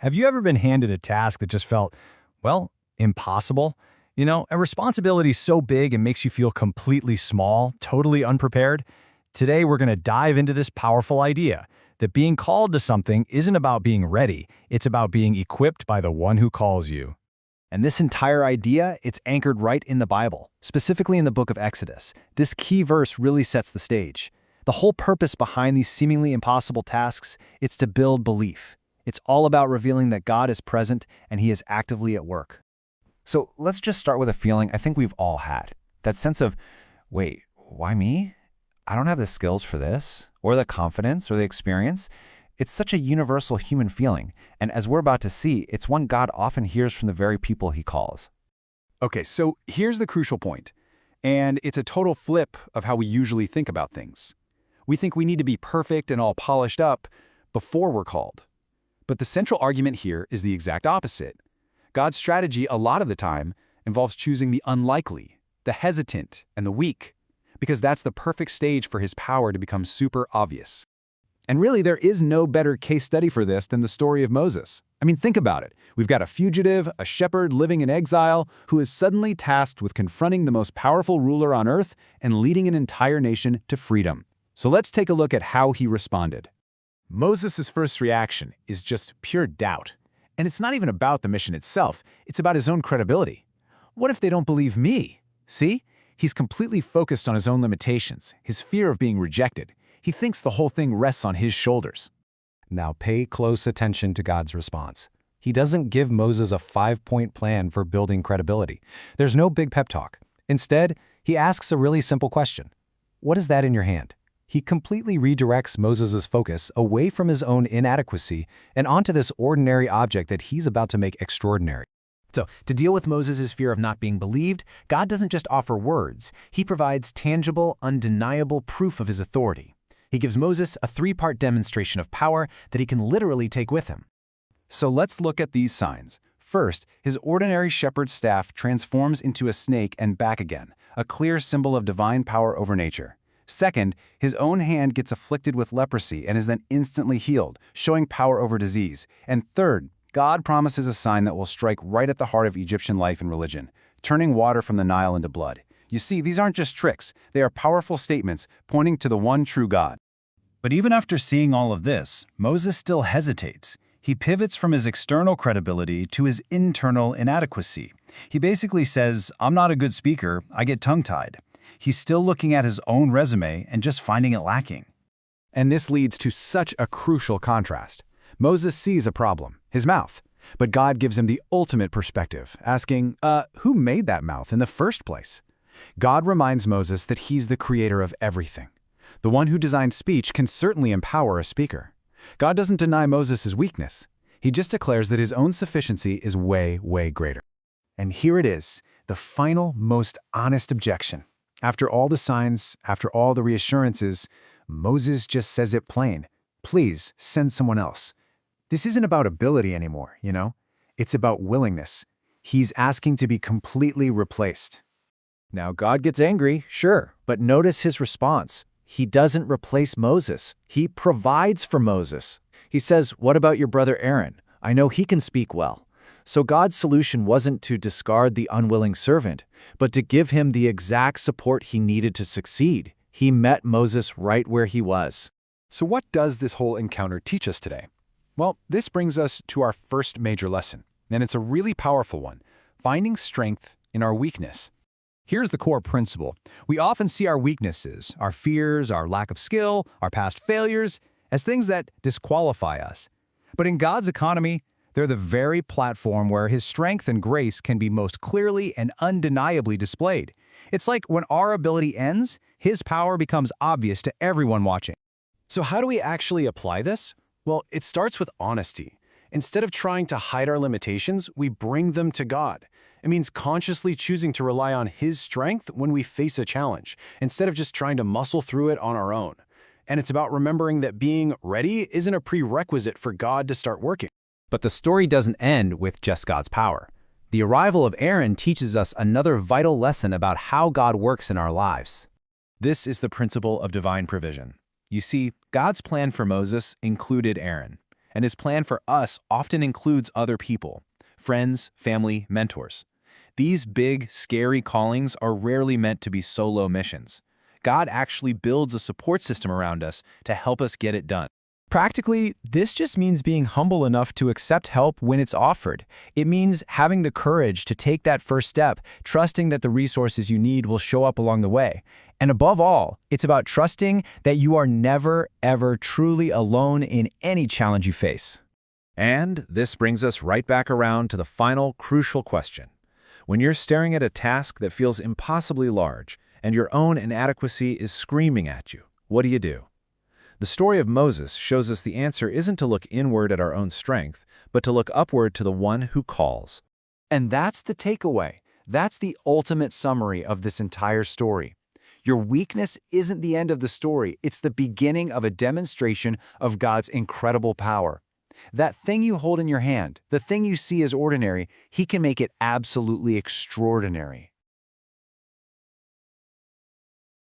Have you ever been handed a task that just felt, well, impossible? A responsibility so big it makes you feel completely small, totally unprepared? Today, we're going to dive into this powerful idea that being called to something isn't about being ready, it's about being equipped by the one who calls you. And this entire idea, it's anchored right in the Bible, specifically in the book of Exodus. This key verse really sets the stage. The whole purpose behind these seemingly impossible tasks, it's to build belief. It's all about revealing that God is present and He is actively at work. So let's just start with a feeling I think we've all had. That sense of, wait, why me? I don't have the skills for this, or the confidence, or the experience. It's such a universal human feeling, and as we're about to see, it's one God often hears from the very people He calls. Okay, so here's the crucial point, and it's a total flip of how we usually think about things. We think we need to be perfect and all polished up before we're called. But the central argument here is the exact opposite. God's strategy a lot of the time involves choosing the unlikely, the hesitant, and the weak, because that's the perfect stage for His power to become super obvious. And really, there is no better case study for this than the story of Moses. I mean, think about it. We've got a fugitive, a shepherd living in exile, who is suddenly tasked with confronting the most powerful ruler on earth and leading an entire nation to freedom. So let's take a look at how he responded. Moses' first reaction is just pure doubt. And it's not even about the mission itself, it's about his own credibility. What if they don't believe me? See? He's completely focused on his own limitations, his fear of being rejected. He thinks the whole thing rests on his shoulders. Now pay close attention to God's response. He doesn't give Moses a 5-point plan for building credibility. There's no big pep talk. Instead, he asks a really simple question. What is that in your hand? He completely redirects Moses' focus away from his own inadequacy and onto this ordinary object that he's about to make extraordinary. So, to deal with Moses' fear of not being believed, God doesn't just offer words. He provides tangible, undeniable proof of His authority. He gives Moses a 3-part demonstration of power that he can literally take with him. So let's look at these signs. First, his ordinary shepherd's staff transforms into a snake and back again, a clear symbol of divine power over nature. Second, his own hand gets afflicted with leprosy and is then instantly healed, showing power over disease. And third, God promises a sign that will strike right at the heart of Egyptian life and religion, turning water from the Nile into blood. You see, these aren't just tricks, they are powerful statements pointing to the one true God. But even after seeing all of this, Moses still hesitates. He pivots from his external credibility to his internal inadequacy. He basically says, I'm not a good speaker, I get tongue-tied. He's still looking at his own resume and just finding it lacking. And this leads to such a crucial contrast. Moses sees a problem, his mouth, but God gives him the ultimate perspective, asking, who made that mouth in the first place? God reminds Moses that he's the creator of everything. The one who designed speech can certainly empower a speaker. God doesn't deny Moses' weakness. He just declares that his own sufficiency is way, way greater. And here it is, the final, most honest objection. After all the signs, after all the reassurances, Moses just says it plain. Please send someone else. This isn't about ability anymore, It's about willingness. He's asking to be completely replaced. Now God gets angry, sure, but notice His response. He doesn't replace Moses. He provides for Moses. He says, what about your brother Aaron? I know he can speak well. So God's solution wasn't to discard the unwilling servant, but to give him the exact support he needed to succeed. He met Moses right where he was. So what does this whole encounter teach us today? Well, this brings us to our first major lesson, and it's a really powerful one, finding strength in our weakness. Here's the core principle. We often see our weaknesses, our fears, our lack of skill, our past failures, as things that disqualify us. But in God's economy, they're the very platform where His strength and grace can be most clearly and undeniably displayed. It's like when our ability ends, His power becomes obvious to everyone watching. So how do we actually apply this? Well, it starts with honesty. Instead of trying to hide our limitations, we bring them to God. It means consciously choosing to rely on His strength when we face a challenge, instead of just trying to muscle through it on our own. And it's about remembering that being ready isn't a prerequisite for God to start working. But the story doesn't end with just God's power. The arrival of Aaron teaches us another vital lesson about how God works in our lives. This is the principle of divine provision. You see, God's plan for Moses included Aaron. And His plan for us often includes other people, friends, family, mentors. These big, scary callings are rarely meant to be solo missions. God actually builds a support system around us to help us get it done. Practically, this just means being humble enough to accept help when it's offered. It means having the courage to take that first step, trusting that the resources you need will show up along the way. And above all, it's about trusting that you are never, ever truly alone in any challenge you face. And this brings us right back around to the final crucial question. When you're staring at a task that feels impossibly large and your own inadequacy is screaming at you, what do? The story of Moses shows us the answer isn't to look inward at our own strength, but to look upward to the one who calls. And that's the takeaway. That's the ultimate summary of this entire story. Your weakness isn't the end of the story. It's the beginning of a demonstration of God's incredible power. That thing you hold in your hand, the thing you see as ordinary, He can make it absolutely extraordinary.